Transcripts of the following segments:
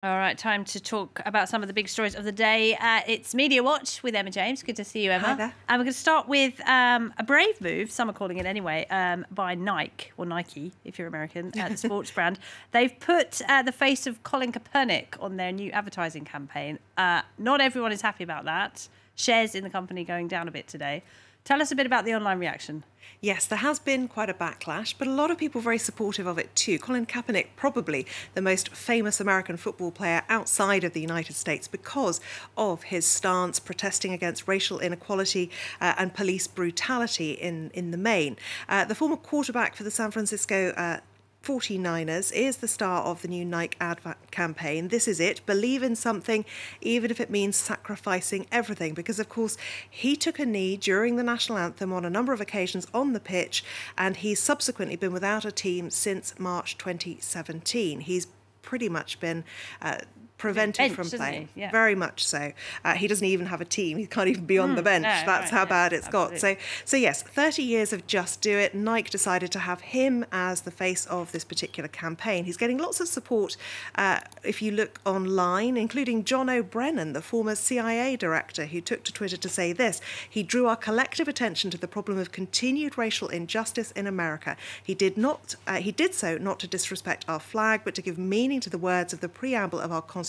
All right, time to talk about some of the big stories of the day. It's Media Watch with Emma James. Good to see you, Emma. Hi there. And we're going to start with a brave move, some are calling it anyway, by Nike, or Nike, if you're American, the sports brand. They've put the face of Colin Kaepernick on their new advertising campaign. Not everyone is happy about that. Shares in the company going down a bit today. Tell us a bit about the online reaction. Yes, there has been quite a backlash, but a lot of people very supportive of it too. Colin Kaepernick, probably the most famous American football player outside of the United States because of his stance protesting against racial inequality and police brutality in the main. The former quarterback for the San Francisco 49ers is the star of the new Nike advert campaign. This is it. Believe in something, even if it means sacrificing everything. Because, of course, he took a knee during the national anthem on a number of occasions on the pitch, and he's subsequently been without a team since March 2017. He's pretty much been prevented from playing. Yeah. Very much so. He doesn't even have a team. He can't even be on the bench. No, That's how bad it's absolutely. got. So yes, 30 years of Just Do It. Nike decided to have him as the face of this particular campaign. He's getting lots of support if you look online, including John O'Brennan, the former CIA director, who took to Twitter to say this: he drew our collective attention to the problem of continued racial injustice in America. He did so not to disrespect our flag, but to give meaning to the words of the preamble of our Constitution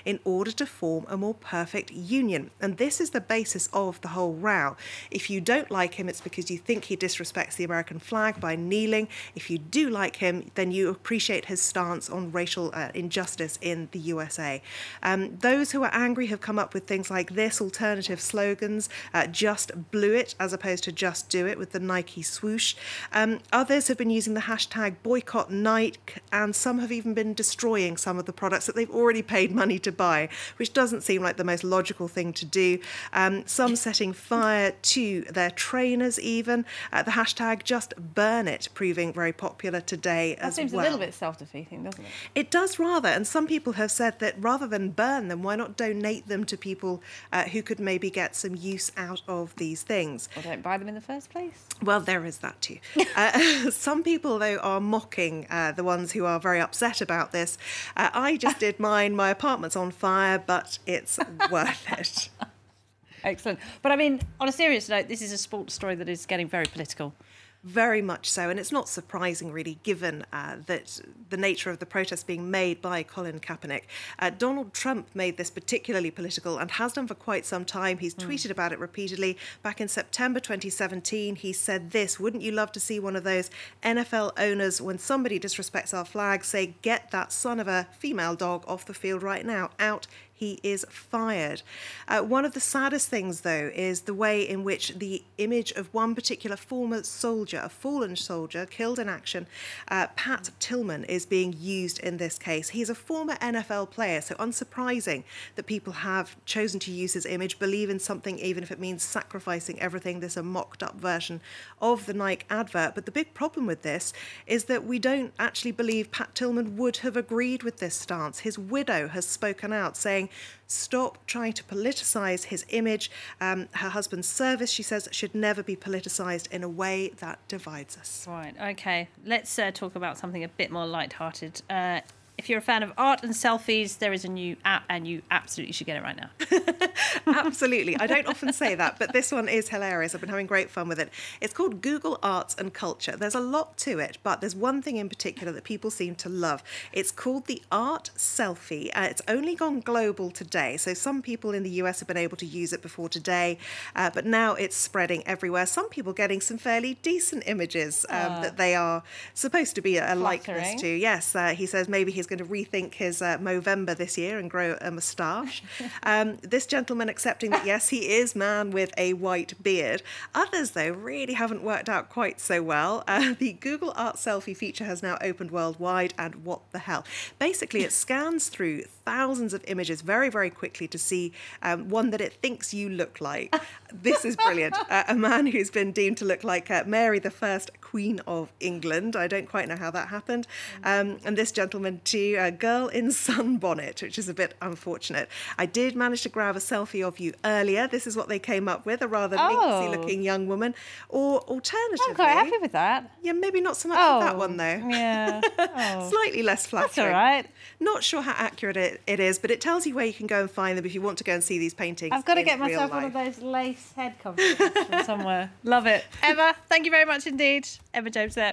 in order to form a more perfect union. And this is the basis of the whole row. If you don't like him, it's because you think he disrespects the American flag by kneeling. If you do like him, then you appreciate his stance on racial injustice in the USA. Those who are angry have come up with things like this: alternative slogans, just blew it as opposed to just do it with the Nike swoosh. Others have been using the hashtag boycott Nike, and some have even been destroying some of the products that they've already paid money to buy, which doesn't seem like the most logical thing to do. Some setting fire to their trainers even. The hashtag just burn it proving very popular today as well. That seems a little bit self-defeating, doesn't it? It does rather, and some people have said that rather than burn them, why not donate them to people who could maybe get some use out of these things. Or don't buy them in the first place. Well, there is that too. Some people, though, are mocking the ones who are very upset about this. I just did mine. My apartment's on fire, but it's worth it. Excellent. But I mean, on a serious note, this is a sports story that is getting very political. Very much so, and it's not surprising, really, given that the nature of the protest being made by Colin Kaepernick. Donald Trump made this particularly political and has done for quite some time. He's tweeted about it repeatedly. Back in September 2017, he said this: wouldn't you love to see one of those NFL owners, when somebody disrespects our flag, say, get that son of a female dog off the field right now, out. He is fired. One of the saddest things, though, is the way in which the image of one particular former soldier, a fallen soldier killed in action, Pat Tillman, is being used in this case. He's a former NFL player, so unsurprising that people have chosen to use his image. Believe in something, even if it means sacrificing everything. This is a mocked-up version of the Nike advert. But the big problem with this is that we don't actually believe Pat Tillman would have agreed with this stance. His widow has spoken out, saying, stop trying to politicise his image. Her husband's service, she says, should never be politicised in a way that divides us. Right, OK. Let's talk about something a bit more lighthearted. If you're a fan of art and selfies, there is a new app, and you absolutely should get it right now. Absolutely. I don't often say that, but this one is hilarious. I've been having great fun with it. It's called Google Arts and Culture. There's a lot to it, but there's one thing in particular that people seem to love. It's called the Art Selfie. It's only gone global today, so some people in the US have been able to use it before today, but now it's spreading everywhere. Some people getting some fairly decent images that they are supposed to be a likeness to. Yes, he says maybe he's going to rethink his Movember this year and grow a moustache. This gentleman accepting that, yes, he is man with a white beard. Others, though, really haven't worked out quite so well. The Google Art Selfie feature has now opened worldwide, and what the hell? Basically, it scans through thousands of images very, very quickly to see one that it thinks you look like. This is brilliant. A man who's been deemed to look like Mary I, Queen of England. I don't quite know how that happened. And this gentleman, to a girl in sunbonnet, which is a bit unfortunate. I did manage to grab a selfie of you earlier. This is what they came up with, a rather minxy-looking young woman. Or alternatively... I'm quite happy with that. Yeah, maybe not so much with that one, though. Yeah. Slightly less flattering. That's all right. Not sure how accurate it is, but it tells you where you can go and find them if you want to go and see these paintings. I've got to in get real myself one life. of those lace head coverings from somewhere. Love it. Emma, thank you very much indeed. Emma Jones there.